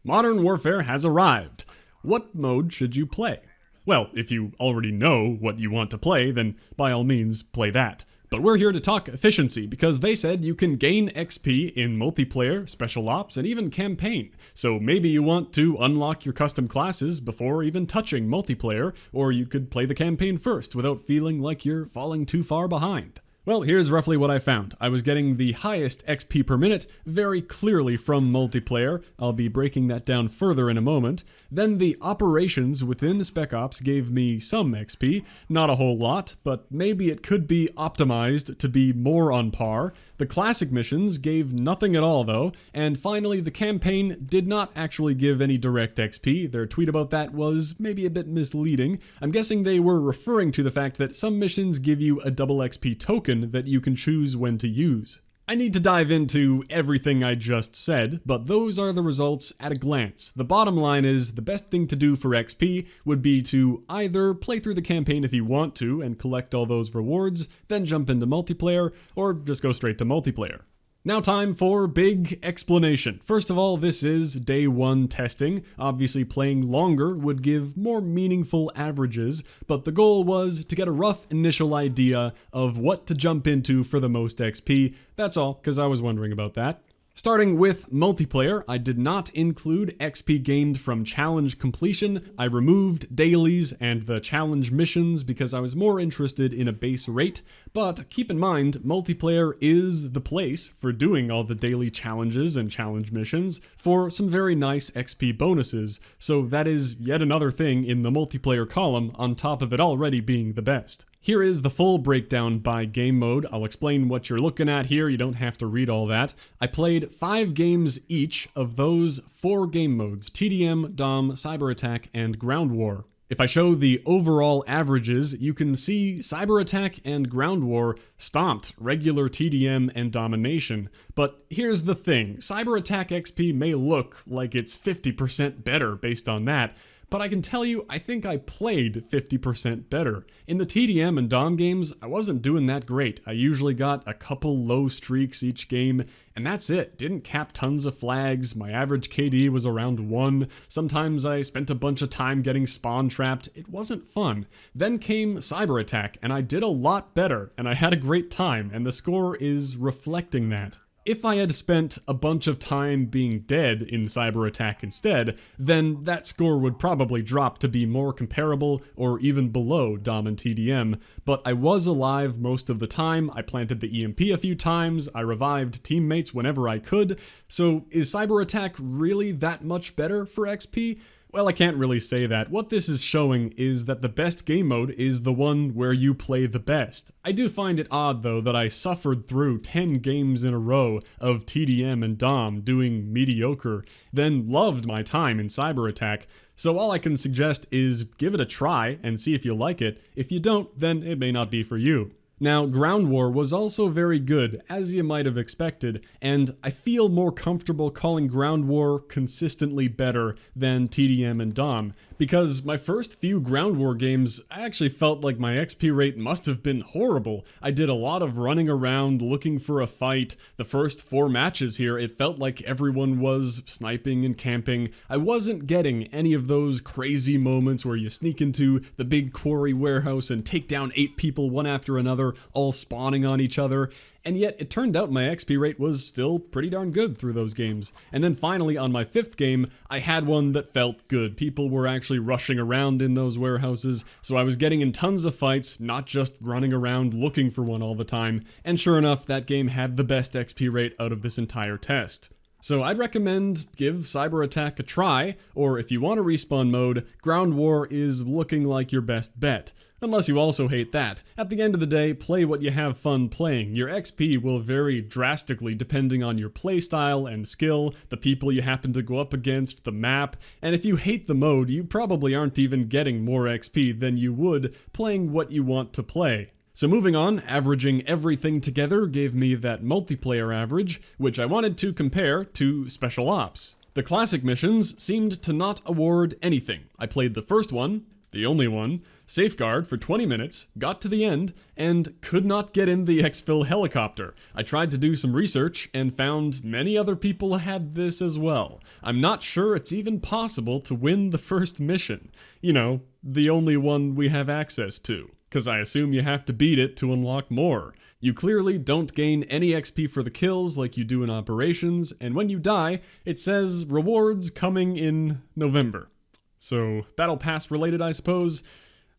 Modern Warfare has arrived. What mode should you play? Well, if you already know what you want to play, then by all means, play that. But we're here to talk efficiency, because they said you can gain XP in multiplayer, special ops, and even campaign. So maybe you want to unlock your custom classes before even touching multiplayer, or you could play the campaign first without feeling like you're falling too far behind. Well, here's roughly what I found. I was getting the highest XP per minute very clearly from multiplayer. I'll be breaking that down further in a moment. Then the operations within Spec Ops gave me some XP. Not a whole lot, but maybe it could be optimized to be more on par. The classic missions gave nothing at all though. And finally, the campaign did not actually give any direct XP. Their tweet about that was maybe a bit misleading. I'm guessing they were referring to the fact that some missions give you a double XP token that you can choose when to use. I need to dive into everything I just said, but those are the results at a glance. The bottom line is the best thing to do for XP would be to either play through the campaign if you want to and collect all those rewards, then jump into multiplayer, or just go straight to multiplayer. Now time for big explanation. First of all, this is day one testing. Obviously playing longer would give more meaningful averages, but the goal was to get a rough initial idea of what to jump into for the most XP. That's all, because I was wondering about that. Starting with multiplayer, I did not include XP gained from challenge completion. I removed dailies and the challenge missions because I was more interested in a base rate. But keep in mind, multiplayer is the place for doing all the daily challenges and challenge missions for some very nice XP bonuses. So that is yet another thing in the multiplayer column on top of it already being the best. Here is the full breakdown by game mode. I'll explain what you're looking at here. You don't have to read all that. I played 5 games each of those 4 game modes: TDM, Dom, Cyber Attack, and Ground War. If I show the overall averages, you can see Cyber Attack and Ground War stomped regular TDM and Domination. But here's the thing, Cyber Attack XP may look like it's 50% better based on that, but I can tell you, I think I played 50% better. In the TDM and Dom games, I wasn't doing that great. I usually got a couple low streaks each game, and that's it. Didn't cap tons of flags, my average KD was around 1, sometimes I spent a bunch of time getting spawn trapped. It wasn't fun. Then came Cyber Attack, and I did a lot better, and I had a great time, and the score is reflecting that. If I had spent a bunch of time being dead in Cyber Attack instead, then that score would probably drop to be more comparable or even below Dom and TDM, but I was alive most of the time, I planted the EMP a few times, I revived teammates whenever I could, so is Cyber Attack really that much better for XP? Well, I can't really say that. What this is showing is that the best game mode is the one where you play the best. I do find it odd, though, that I suffered through 10 games in a row of TDM and Dom doing mediocre, then loved my time in Cyber Attack. So all I can suggest is give it a try and see if you like it. If you don't, then it may not be for you. Now, Ground War was also very good, as you might have expected, and I feel more comfortable calling Ground War consistently better than TDM and Dom, because my first few Ground War games, I actually felt like my XP rate must have been horrible. I did a lot of running around looking for a fight. The first 4 matches here, it felt like everyone was sniping and camping. I wasn't getting any of those crazy moments where you sneak into the big quarry warehouse and take down 8 people one after another, all spawning on each other, and yet it turned out my XP rate was still pretty darn good through those games. And then finally on my 5th game, I had one that felt good. People were actually rushing around in those warehouses, so I was getting in tons of fights, not just running around looking for one all the time, and sure enough, that game had the best XP rate out of this entire test. So I'd recommend give Cyber Attack a try, or if you want a respawn mode, Ground War is looking like your best bet. Unless you also hate that. At the end of the day, play what you have fun playing. Your XP will vary drastically depending on your playstyle and skill, the people you happen to go up against, the map, and if you hate the mode, you probably aren't even getting more XP than you would playing what you want to play. So moving on, averaging everything together gave me that multiplayer average, which I wanted to compare to Special Ops. The classic missions seemed to not award anything. I played the first one, the only one, Safeguard for 20 minutes, got to the end, and could not get in the exfil helicopter. I tried to do some research and found many other people had this as well. I'm not sure it's even possible to win the first mission. You know, the only one we have access to. Because I assume you have to beat it to unlock more. You clearly don't gain any XP for the kills like you do in Operations, and when you die, it says rewards coming in November. So, Battle Pass related, I suppose?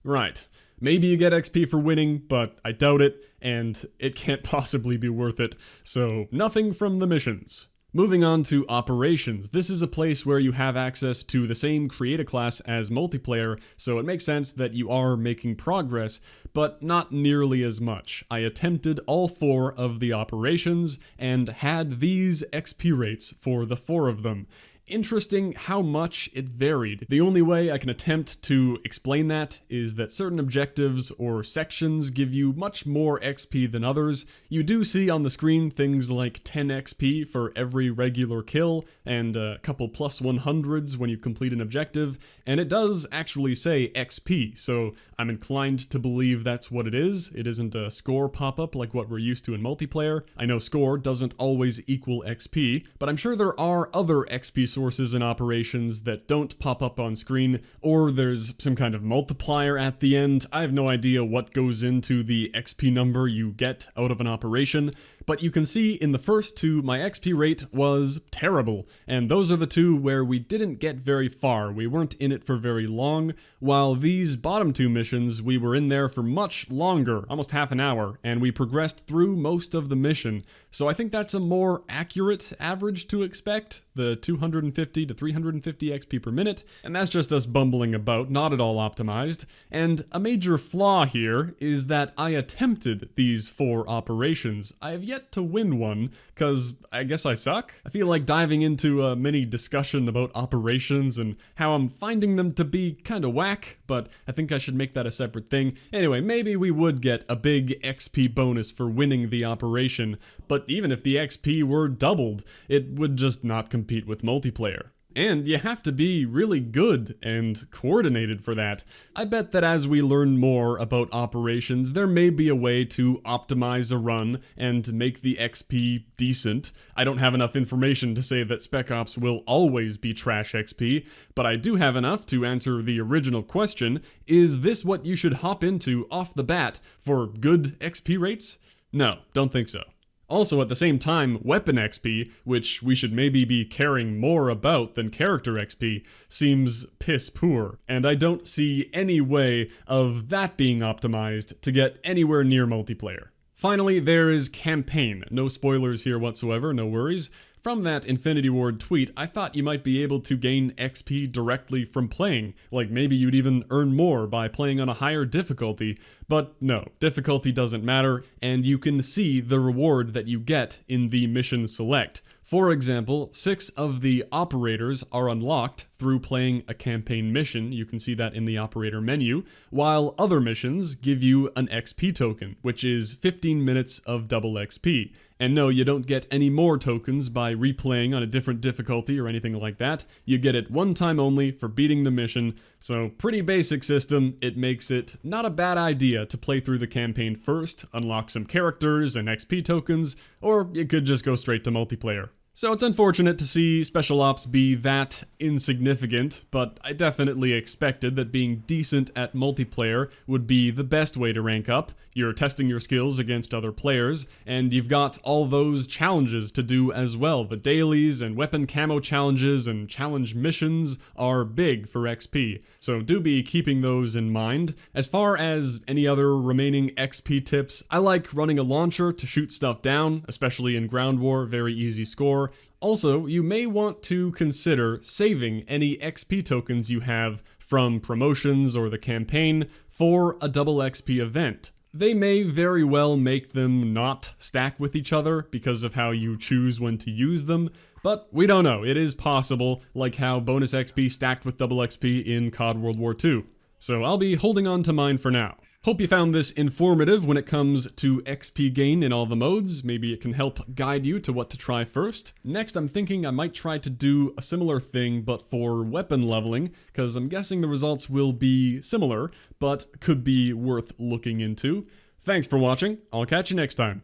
Right. Maybe you get XP for winning, but I doubt it, and it can't possibly be worth it, so nothing from the missions. Moving on to Operations, this is a place where you have access to the same create a class as multiplayer, so it makes sense that you are making progress, but not nearly as much. I attempted all 4 of the operations, and had these XP rates for the 4 of them. Interesting how much it varied. The only way I can attempt to explain that is that certain objectives or sections give you much more XP than others. You do see on the screen things like 10 XP for every regular kill, and a couple plus 100s when you complete an objective, and it does actually say XP, so I'm inclined to believe that's what it is. It isn't a score pop-up like what we're used to in multiplayer. I know score doesn't always equal XP, but I'm sure there are other XP sources in Operations that don't pop up on screen, or there's some kind of multiplier at the end. I have no idea what goes into the XP number you get out of an operation, but you can see in the first 2 my XP rate was terrible, and those are the 2 where we didn't get very far. We weren't in it for very long, while these bottom 2 missions we were in there for much longer, almost half an hour, and we progressed through most of the mission. So I think that's a more accurate average to expect, the 250 to 350 XP per minute, and that's just us bumbling about, not at all optimized. And a major flaw here is that I attempted these 4 operations. I have yet to win one, cause I guess I suck? I feel like diving into a mini discussion about operations and how I'm finding them to be kinda whack, but I think I should make that a separate thing. Anyway, maybe we would get a big XP bonus for winning the operation, but even if the XP were doubled, it would just not compete with multiplayer. And you have to be really good and coordinated for that. I bet that as we learn more about Operations, there may be a way to optimize a run and make the XP decent. I don't have enough information to say that Spec Ops will always be trash XP, but I do have enough to answer the original question: is this what you should hop into off the bat for good XP rates? No, don't think so. Also, at the same time, weapon XP, which we should maybe be caring more about than character XP, seems piss poor, and I don't see any way of that being optimized to get anywhere near multiplayer. Finally, there is campaign. No spoilers here whatsoever, no worries. From that Infinity Ward tweet, I thought you might be able to gain XP directly from playing, like maybe you'd even earn more by playing on a higher difficulty, but no, difficulty doesn't matter, and you can see the reward that you get in the mission select. For example, 6 of the operators are unlocked through playing a campaign mission. You can see that in the operator menu, while other missions give you an XP token, which is 15 minutes of double XP. And no, you don't get any more tokens by replaying on a different difficulty or anything like that. You get it one time only for beating the mission, so pretty basic system. It makes it not a bad idea to play through the campaign first, unlock some characters and XP tokens, or you could just go straight to multiplayer. So it's unfortunate to see Special Ops be that insignificant, but I definitely expected that being decent at multiplayer would be the best way to rank up. You're testing your skills against other players, and you've got all those challenges to do as well. The dailies and weapon camo challenges and challenge missions are big for XP, so do be keeping those in mind. As far as any other remaining XP tips, I like running a launcher to shoot stuff down, especially in ground war, very easy score. Also, you may want to consider saving any XP tokens you have from promotions or the campaign for a double XP event. They may very well make them not stack with each other because of how you choose when to use them, but we don't know. It is possible, like how bonus XP stacked with double XP in COD World War II. So I'll be holding on to mine for now. Hope you found this informative when it comes to XP gain in all the modes. Maybe it can help guide you to what to try first. Next, I'm thinking I might try to do a similar thing but for weapon leveling, because I'm guessing the results will be similar, but could be worth looking into. Thanks for watching. I'll catch you next time.